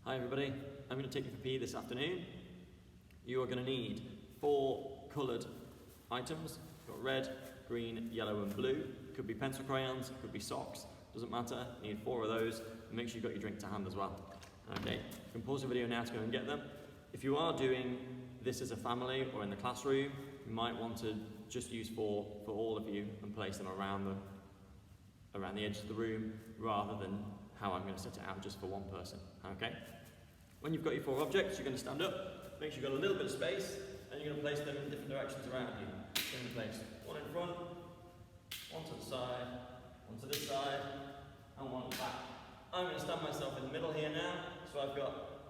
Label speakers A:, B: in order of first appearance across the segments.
A: Hi everybody, I'm going to take you for PE this afternoon. You are going to need 4 coloured items. You've got red, green, yellow and blue. Could be pencil crayons, could be socks, doesn't matter. You need 4 of those and make sure you've got your drink to hand as well. Okay, you can pause the video now to go and get them. If you are doing this as a family or in the classroom, you might want to just use 4 for all of you and place them around the edge of the room rather than how I'm going to set it out just for one person. Okay? When you've got your 4 objects, you're going to stand up, make sure you've got a little bit of space, and you're going to place them in different directions around you. You're going to place 1 in front, 1 to the side, 1 to this side, and 1 at the back. I'm going to stand myself in the middle here now, so I've got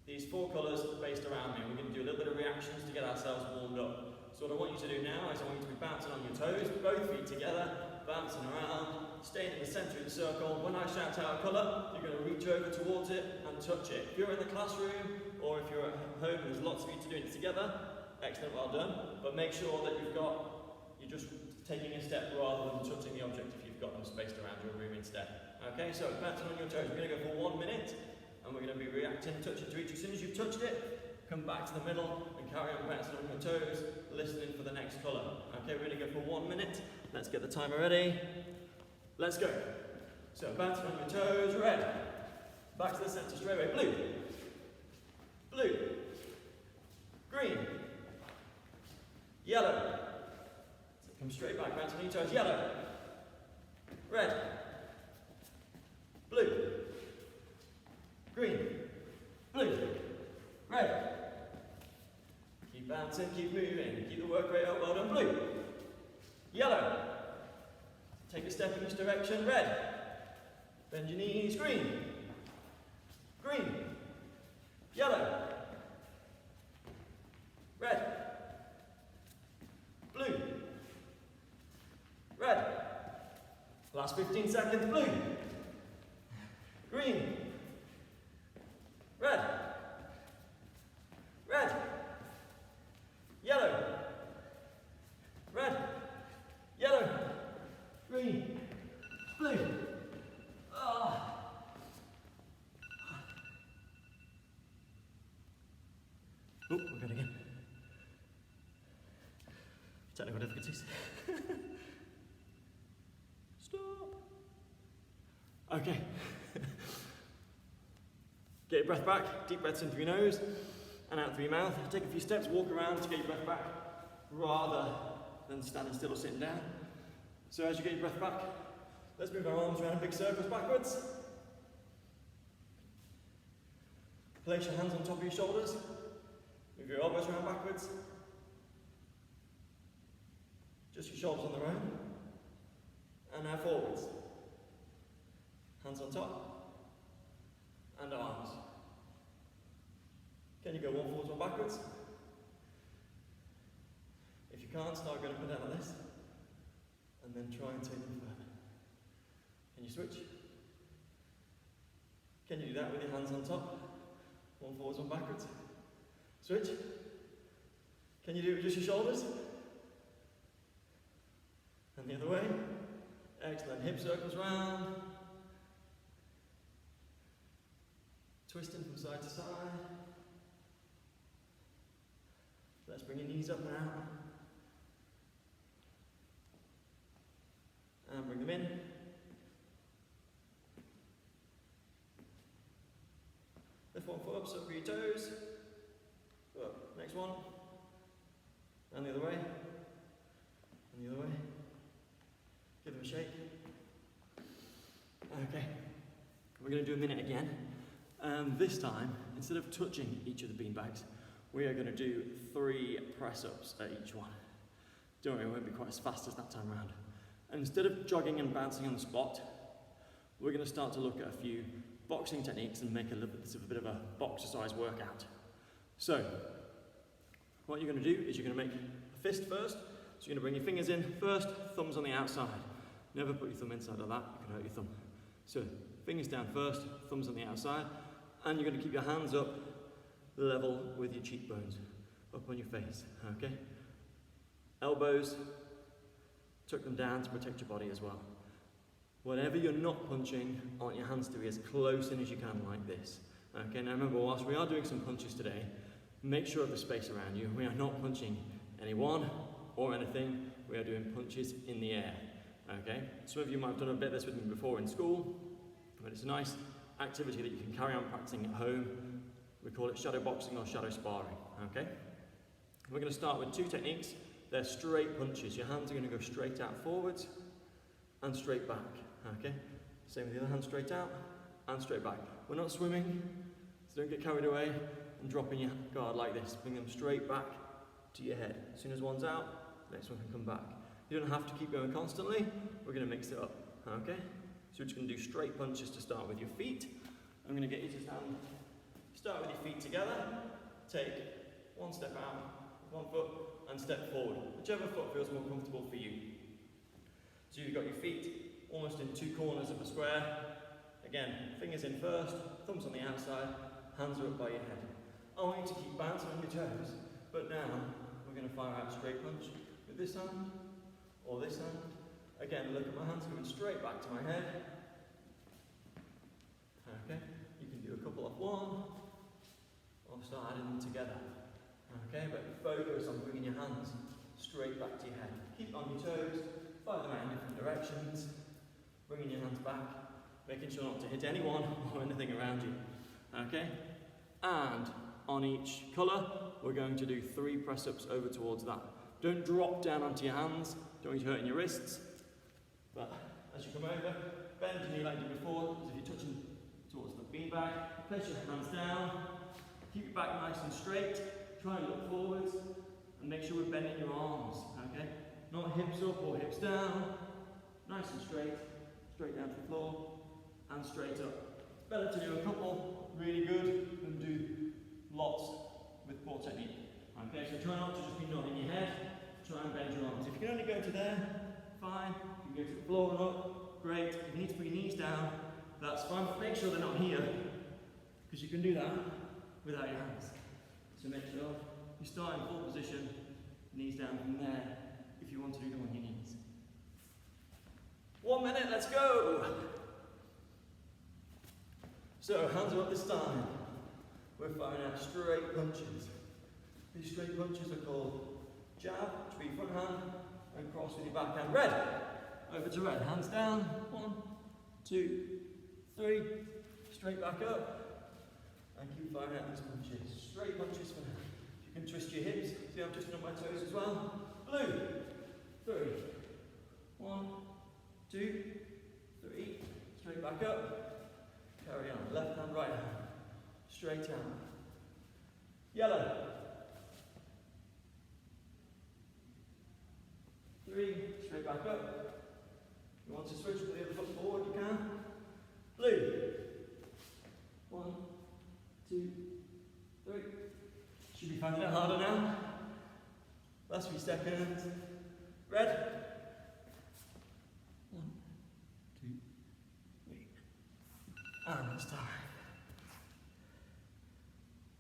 A: these 4 colours based around me. We're going to do a little bit of reactions to get ourselves warmed up. So what I want you to do now is I want you to be bouncing on your toes, both feet together, bouncing around, staying in the centre of the circle. When I shout out a colour, you're going to reach over towards it and touch it. If you're in the classroom or if you're at home and there's lots of you doing it together, excellent, well done. But make sure that you're just taking a step rather than touching the object if you've got them spaced around your room instead. Okay, so bouncing on your toes. We're going to go for 1 minute and we're going to be reacting, touching to each. As soon as you've touched it, come back to the middle and carry on bouncing on your toes, listening for the next colour. Okay, we're going to go for 1 minute. Let's get the timer ready. Let's go. So bouncing on your toes, red. Back to the centre straight away, blue. Blue. Green. Yellow. So come straight back, bouncing on your toes, yellow. Red. Blue. Green. Blue. Red. Keep bouncing, keep moving, keep the work rate up, well done, blue. Yellow. Take a step in each direction, red. Bend your knees, green. Green. Yellow. Red. Blue. Red. Last 15 seconds, blue. Green. Red. Red. Yellow. Red. Yellow. Green. Blue. Ah. Oh, we're going again. Technical difficulties. Stop. Okay. Get your breath back. Deep breaths in through your nose and out through your mouth. Take a few steps, walk around to get your breath back rather than standing still or sitting down. So as you get your breath back, let's move our arms around in big circles backwards. Place your hands on top of your shoulders. Move your elbows around backwards. Just your shoulders on their own. And now forwards. Hands on top. And arms. Can you go 1 forwards, 1 backwards? If you can't, start going up and down like this. And then try and take them further. Can you switch? Can you do that with your hands on top? 1 forwards, 1 backwards. Switch. Can you do it with just your shoulders? And the other way. Excellent. Hip circles round. Twisting from side to side. Let's bring your knees up and out. And bring them in. Lift 1 foot up, so for your toes. Go up. Next one. And the other way. And the other way. Give them a shake. Okay. We're going to do a minute again. This time, instead of touching each of the beanbags, we are going to do 3 press-ups at each one. Don't worry, it won't be quite as fast as that time round. And instead of jogging and bouncing on the spot, we're going to start to look at a few boxing techniques and make a little bit of a boxercise workout. So, what you're going to do is you're going to make a fist first. So you're going to bring your fingers in first, thumbs on the outside. Never put your thumb inside like that, you can hurt your thumb. So, fingers down first, thumbs on the outside, and you're going to keep your hands up level with your cheekbones, up on your face, okay? Elbows, tuck them down to protect your body as well. Whenever you're not punching, I want your hands to be as close in as you can like this. Okay, now remember, whilst we are doing some punches today, make sure of the space around you. We are not punching anyone or anything. We are doing punches in the air. Okay, some of you might have done a bit of this with me before in school, but it's a nice activity that you can carry on practicing at home. We call it shadow boxing or shadow sparring. Okay, we're going to start with two techniques. They're straight punches. Your hands are going to go straight out forwards and straight back. Okay, same with the other hand, straight out and straight back. We're not swimming, so don't get carried away and dropping your guard like this. Bring them straight back to your head. As soon as one's out, next one can come back. You don't have to keep going constantly. We're going to mix it up. Okay, so we're just going to do straight punches to start with your feet. I'm going to get you to stand. Start with your feet together. Take one step out, one foot, and step forward. Whichever foot feels more comfortable for you. So you've got your feet almost in two corners of the square. Again, fingers in first, thumbs on the outside, hands are up by your head. I want you to keep bouncing on your toes, but now we're going to fire out a straight punch with this hand or this hand. Again, look at my hands going straight back to my head. Okay, you can do a couple of one or start adding them together. Okay, but focus on bringing your hands straight back to your head. Keep on your toes, fire them out in different directions, bringing your hands back, making sure not to hit anyone or anything around you. Okay, and on each colour, we're going to do 3 press-ups over towards that. Don't drop down onto your hands, don't want you hurting your wrists, but as you come over, bend your knee like you did before, as if you're touching towards the beanbag. Place your hands down, keep your back nice and straight, try and look forwards, and make sure we're bending your arms, okay? Not hips up or hips down, nice and straight, straight down to the floor, and straight up. It's better to do a couple really good than do lots with poor technique. Okay, so try not to just be nodding your head, try and bend your arms. If you can only go to there, fine. You can go to the floor and up, great. If you need to put your knees down, that's fine, but make sure they're not here, because you can do that without your hands. So make sure you start in full position, knees down from there, if you want to do them on your knees. 1 minute, let's go! So, hands are up this time. We're firing out straight punches. These straight punches are called jab, which will be front hand, and cross with your back hand. Red! Over to red, hands down. 1, 2, 3. Straight back up. And keep firing out these punches. Straight punches for now. You can twist your hips. See, I'm twisting on my toes as well. Blue. 3. 1, 2, 3. Straight back up. Carry on. Left hand, right hand. Straight out. Yellow. 3. Straight back up. You want to switch with the other foot forward, you can. Blue. 1, 2, 3. Should be finding it harder now. Last few seconds. Red. 1, 2, 3. And it's time.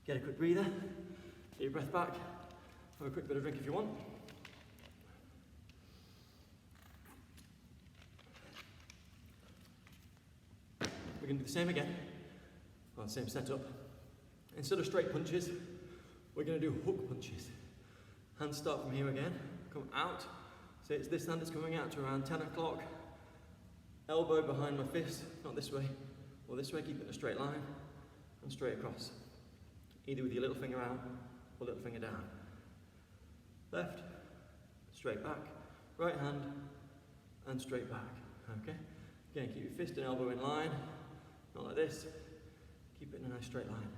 A: Get a quick breather. Get your breath back. Have a quick bit of drink if you want. We're going to do the same again. Well, same setup. Instead of straight punches, we're going to do hook punches. Hands start from here again, come out. So it's this hand that's coming out to around 10 o'clock. Elbow behind my fist, not this way, or this way, keep it in a straight line, and straight across. Either with your little finger out, or little finger down. Left, straight back, right hand, and straight back, okay? Again, keep your fist and elbow in line, not like this. Keep it in a nice straight line.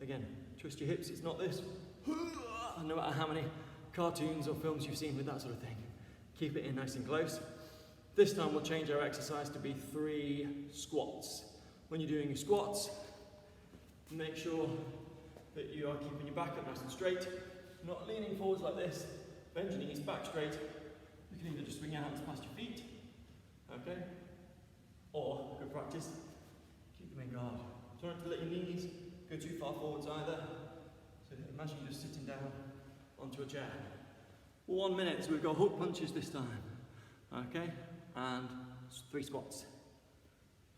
A: Again, twist your hips, it's not this. No matter how many cartoons or films you've seen with that sort of thing. Keep it in nice and close. This time we'll change our exercise to be 3 squats. When you're doing your squats, make sure that you are keeping your back up nice and straight, not leaning forwards like this. Bend your knees back straight. You can either just swing your hands past your feet, okay? Or, good practice, keep them in guard. Try not to let your knees go too far forwards either. So imagine you're just sitting down onto a chair. 1 minute, so we've got hook punches this time. Okay, and 3 squats.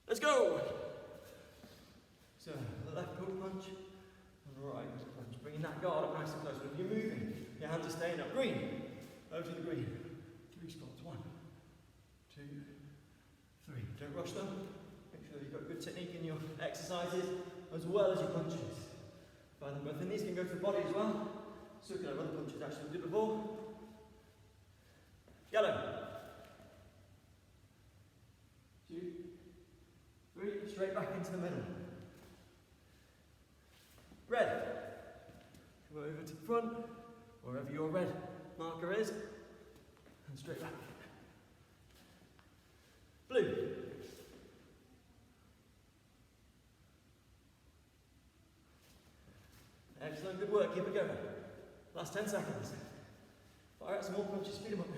A: Let's go! So, left hook punch, and right hook punch. Bringing that guard up nice and close. But if you're moving, your hands are staying up. Green. Over to the green. 3 spots. 1, 2, 3. Don't rush them. Make sure you've got good technique in your exercises as well as your punches. Find them both. And these can go to the body as well. So we can have other punches actually we did before. Yellow. 2, 3. Straight back into the middle. Red. Come over to the front, wherever your red marker is, and straight back. Blue. Excellent, good work, keep it going. Last 10 seconds. Fire out some more punches, speed them up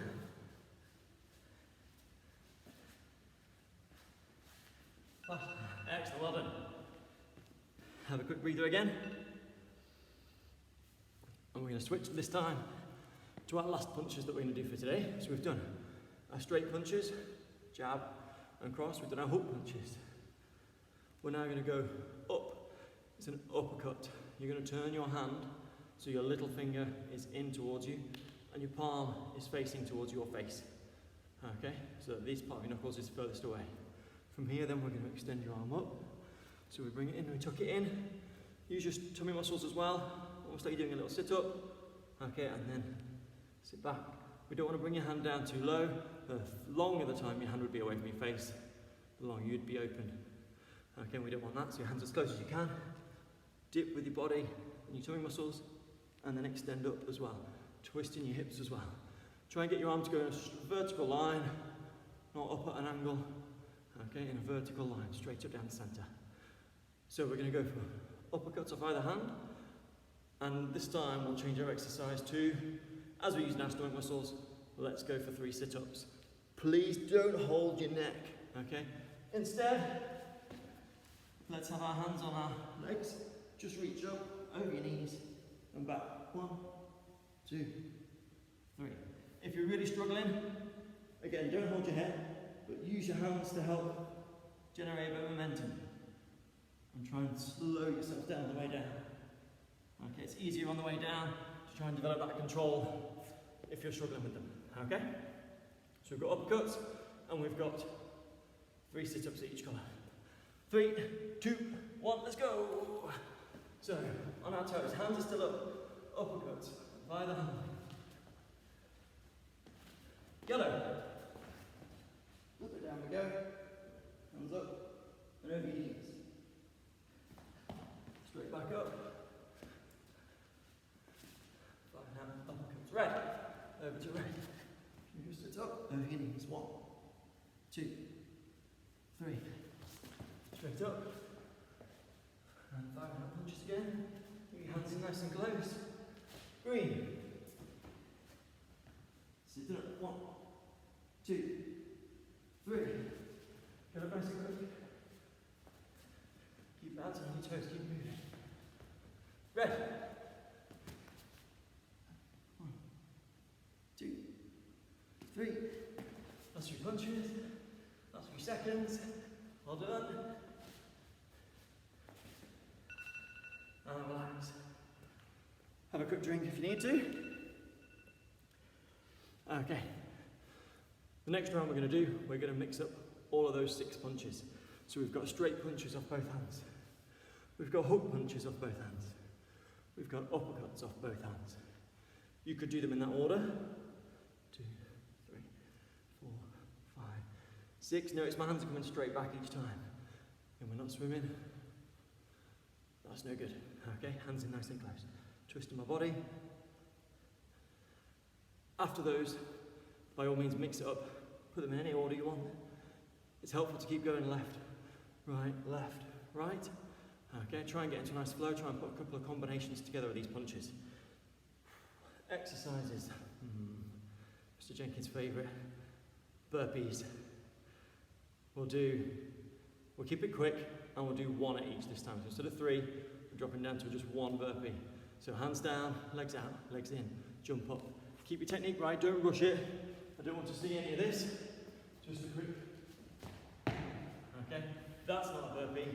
A: now. Excellent, well done. Have a quick breather again. And we're going to switch this time to our last punches that we're going to do for today. So we've done our straight punches, jab and cross. We've done our hook punches. We're now going to go up. It's an uppercut. You're going to turn your hand so your little finger is in towards you and your palm is facing towards your face. Okay, so this part of your knuckles is furthest away. From here then we're going to extend your arm up. So we bring it in, we tuck it in. Use your tummy muscles as well. Almost like you're doing a little sit-up. Okay, and then sit back. We don't want to bring your hand down too low. The longer the time your hand would be away from your face, the longer you'd be open. Okay, we don't want that, so your hands as close as you can. Dip with your body and your tummy muscles, and then extend up as well. Twisting your hips as well. Try and get your arm to go in a vertical line, not up at an angle. Okay, in a vertical line, straight up down the centre. So we're going to go for uppercuts off either hand, and this time we'll change our exercise to, as we're using our stomach muscles, let's go for 3 sit-ups. Please don't hold your neck, okay? Instead, let's have our hands on our legs. Just reach up, over your knees, and back. 1, 2, 3. If you're really struggling, again, don't hold your head, but use your hands to help generate a bit of momentum. And try and slow yourself down the way down. Okay, it's easier on the way down to try and develop that control if you're struggling with them. Okay? So we've got uppercuts and we've got 3 sit-ups at each colour. 3, 2, 1, let's go! So, on our toes, hands are still up, uppercuts, by the hand. Yellow. Up and down we go. Hands up and over your knees. Straight back up. Fine, now uppercuts. Red. Over to red. You just sit up, over your knees. 1, 2, 3. Straight up. And firing out punches again. Get your hands in nice and close. Green. Sit up. 1, 2, 3. Get up nice and quick. Keep bouncing on your toes, keep moving. Red. 1, 2, 3. Last 3 punches. Last few seconds. Well done. And relax. Have a quick drink if you need to. Okay. The next round we're going to do, we're going to mix up all of those 6 punches. So we've got straight punches off both hands. We've got hook punches off both hands. We've got uppercuts off both hands. You could do them in that order. 2, 3, 4, 5, 6. Notice my hands are coming straight back each time. And we're not swimming. That's no good. Okay, hands in nice and close. Twisting my body. After those, by all means mix it up. Put them in any order you want. It's helpful to keep going left, right. Okay, try and get into a nice flow. Try and put a couple of combinations together of these punches. Exercises. Mr. Jenkins' favourite. Burpees. We'll keep it quick and we'll do 1 at each this time. So instead of 3, we're dropping down to just 1 burpee. So hands down, legs out, legs in, jump up. Keep your technique right, don't rush it. I don't want to see any of this. Just a quick. Okay, that's not a burpee.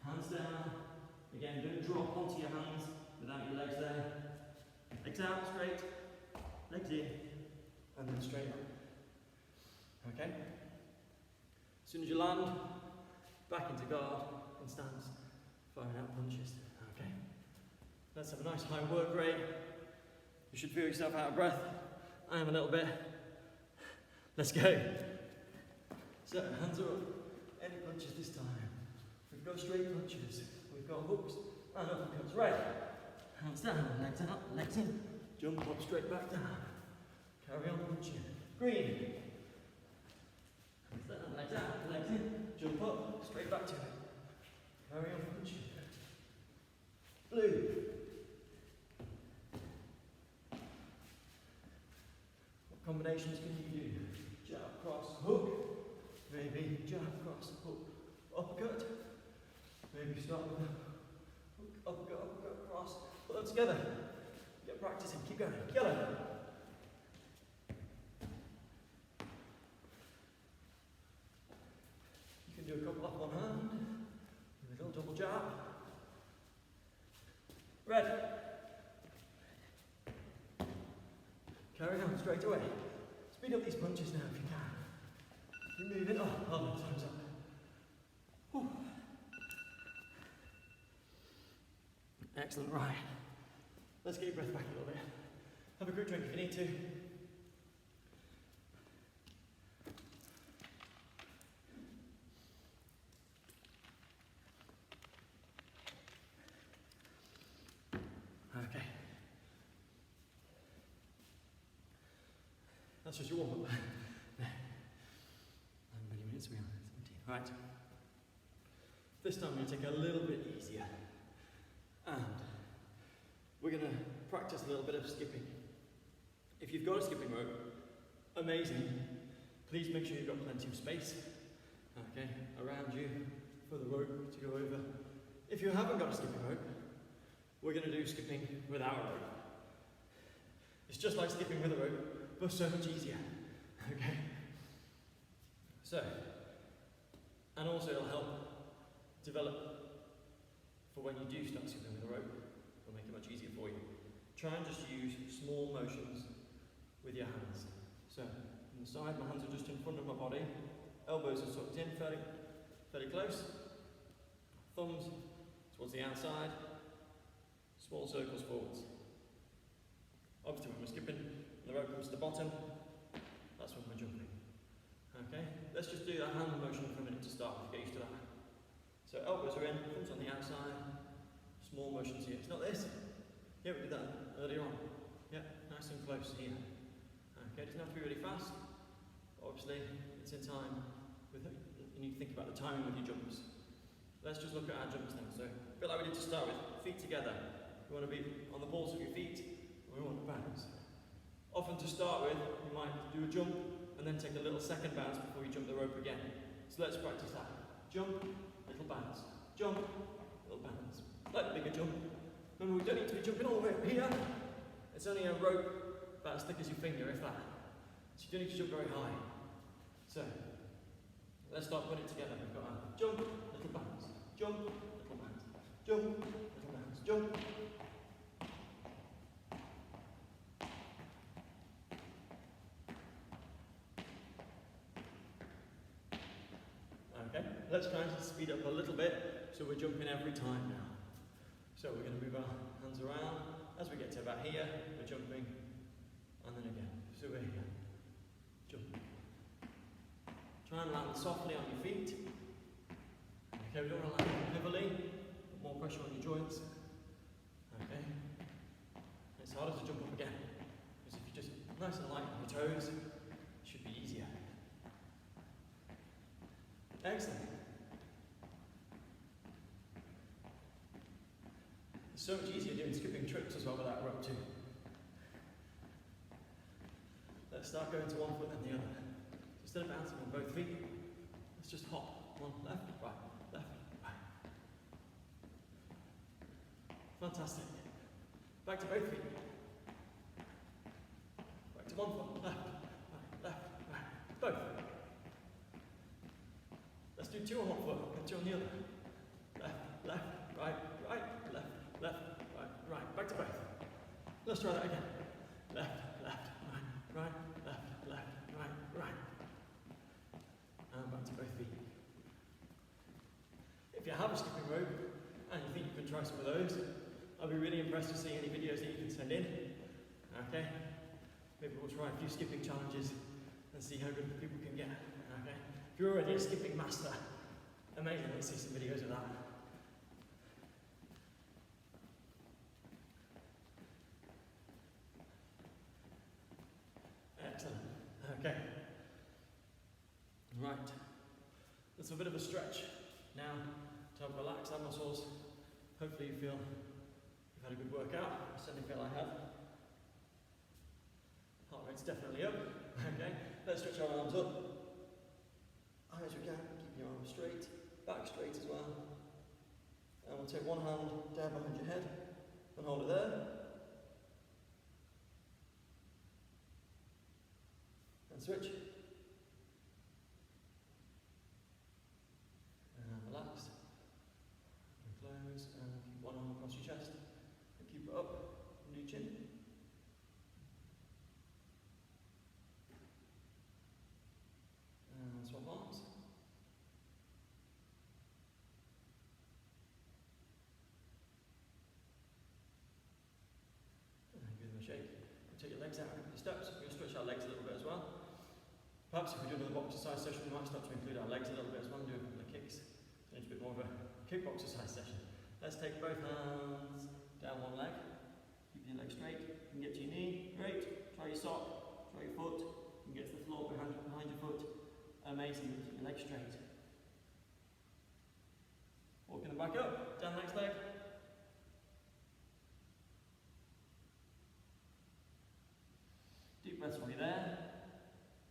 A: Hands down. Again, don't drop onto your hands without your legs there. Legs out, straight. Legs in. And then straight up. Okay? As soon as you land, back into guard and stance, firing out punches. Okay? Let's have a nice high work rate. You should feel yourself out of breath. I am a little bit. Let's go. So, hands up. Any punches this time. We've got straight punches. We've got hooks and uppercuts. Right. Hands down, legs out, legs in. Jump up, straight back down. Carry on punching. Green. Hands down, legs out, legs in. Jump up, straight back to it. Carry on punching. Blue. What combinations can you do? Jab, cross, hook. Maybe jab, cross, hook, uppercut. Maybe start with a hook, uppercut, cross. Put them together. Get practicing. Keep going. Yellow. You can do a couple off one hand. A little double jab. Red. Carry on straight away. Speed up these punches now if you can. Keep moving. Oh, no, time's up. Whew. Excellent, right. Let's get your breath back a little bit. Have a quick drink if you need to. Okay. That's just your warm up. 11 minutes, we are 17. Right. This time we're going to take it a little bit easier. And we're going to practice a little bit of skipping. If you've got a skipping rope, amazing. Please make sure you've got plenty of space, okay, around you for the rope to go over. If you haven't got a skipping rope, we're going to do skipping without a rope. It's just like skipping with a rope, but so much easier, okay? So, and also it'll help develop for when you do start skipping with a rope. It'll make it much easier for you. Try and just use small motions with your hands. So, on the side, my hands are just in front of my body. Elbows are tucked in, fairly close. Thumbs towards the outside. Small circles forwards. Obviously when we're skipping, the rope comes to the bottom. That's when we're jumping. Okay, let's just do that hand motion for a minute to start, get used to that. So elbows are in, thumbs on the outside, small motions here. It's not this. Yeah, we did that earlier on. Yeah, nice and close here. Okay, it doesn't have to be really fast. Obviously, it's in time. You need to think about the timing with your jumps. Let's just look at our jumps then. So, a bit like we did to start with, feet together. We want to be on the balls of your feet, and we want to bounce. Often to start with, you might do a jump, and then take a little second bounce before you jump the rope again. So let's practice that. Jump, little bounce. Jump, little bounce. Slightly bigger jump. Remember, we don't need to be jumping all the way up here. It's only a rope about as thick as your finger, if that. So you don't need to jump very high. So, let's start putting it together. We've got our jump, little bounce. Jump, little bounce. Jump, little bounce. Jump. Okay, let's try and speed up a little bit, so we're jumping every time now. So we're going to move our hands around. As we get to about here, we're jumping, and then again. So we're here. Jump. Try and land softly on your feet. Okay, we don't want to land heavily, put more pressure on your joints. Okay. It's harder to jump up again, because if you're just nice and light on your toes, it should be easier. Excellent. It's so much easier doing skipping tricks as well with that rope too. Let's start going to one foot then the other. So instead of bouncing on both feet, let's just hop. One, left, right, left, right. Fantastic. Back to both feet. Back to one foot, left, right, left, right. Both. Let's do two on one foot and two on the other. Left, Let's try that again. Left, left, right, left, left, right. And back to both feet. If you have a skipping rope and you think you can try some of those, I'll be really impressed to see any videos that you can send in. Okay? Maybe we'll try a few skipping challenges and see how good people can get. Okay? If you're already a skipping master, amazing, let's see some videos of that. Excellent. Okay. Right. That's a bit of a stretch. Now, to help relax our muscles, hopefully you feel you've had a good workout. I certainly feel I have. Heart rate's definitely up. Okay. Let's stretch our arms up. High as we can. Keep your arms straight. Back straight as well. And we'll take one hand down behind your head and hold it there. And switch. And relax. And close. And keep one arm across your chest. And keep it up. New chin. And swap arms. And give them a shake. Take your legs out a couple of steps. We're going to stretch our legs a little bit as well. Perhaps if we do another Boxercise session, we might start to include our legs a little bit as well and do a couple of kicks. So it's a bit more of a kick Boxercise session. Let's take both hands down one leg. Keep your leg straight. You can get to your knee. Great. Try your sock. Try your foot. You can get to the floor behind your foot. Amazing. Keep your leg straight. Walking them back up. Down the next leg. Deep breaths while you're there.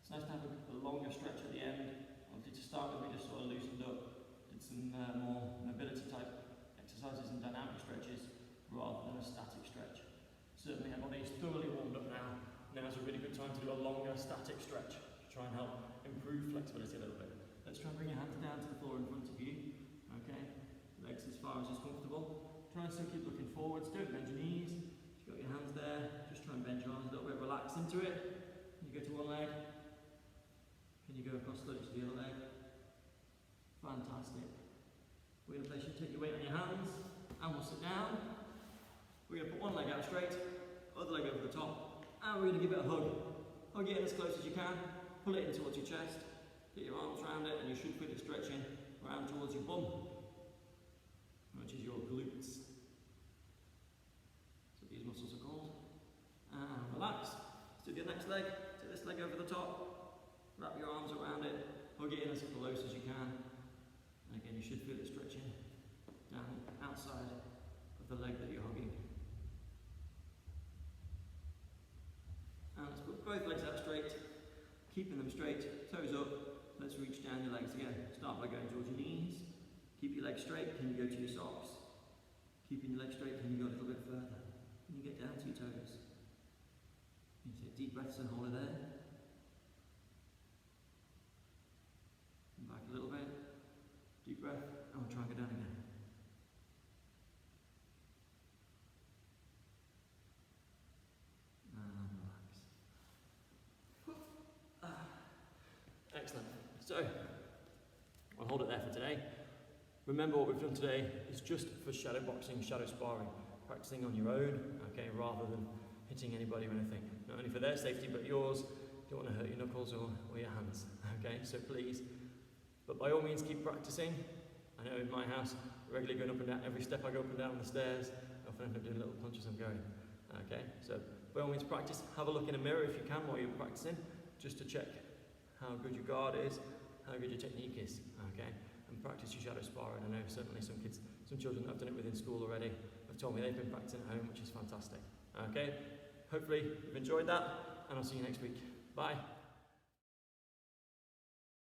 A: It's nice to have a longer stretch at the end. Obviously to start with we just sort of loosened up, did some more mobility type exercises and dynamic stretches rather than a static stretch. Certainly our body is thoroughly warmed up now. Now is a really good time to do a longer static stretch to try and help improve flexibility a little bit. Let's try and bring your hands down to the floor in front of you. Okay, legs as far as is comfortable. Try and still keep looking forwards, don't bend your knees. You've got your hands there, just try and bend your arms a little bit, relax into it. You go to one leg. Can you go across slowly to the other leg? Fantastic. We're going to place you, take your weight on your hands, and we'll sit down. We're going to put one leg out straight, other leg over the top, and we're going to give it a hug. Hug it in as close as you can, pull it in towards your chest, get your arms around it, and you should feel it stretching around towards your bum, which is your glutes. So these muscles are called. And relax. Let's do the next leg. Take this leg over the top. Wrap your arms around it, hug it in as close as you can. And again, you should feel it stretching down outside of the leg that you're hugging. And let's put both legs out straight, keeping them straight, toes up. Let's reach down your legs again. Start by going towards your knees. Keep your legs straight. Can you go to your socks? Keeping your legs straight, can you go a little bit further? Can you get down to your toes? You take deep breaths and hold it there. Back a little bit, deep breath, and we'll try and go down again. And relax. Excellent. So, I'll hold it there for today. Remember what we've done today is just for shadow boxing, shadow sparring, practicing on your own, okay, rather than hitting anybody or anything. Not only for their safety, but yours. You don't want to hurt your knuckles or your hands, okay, so please. But by all means, keep practicing. I know in my house, regularly going up and down, every step I go up and down the stairs, I often end up doing little punches as I'm going. Okay, so by all means practice. Have a look in a mirror if you can while you're practicing, just to check how good your guard is, how good your technique is, okay? And practice your shadow sparring. I know certainly some kids, some children that have done it within school already have told me they've been practicing at home, which is fantastic. Okay, hopefully you've enjoyed that, and I'll see you next week. Bye.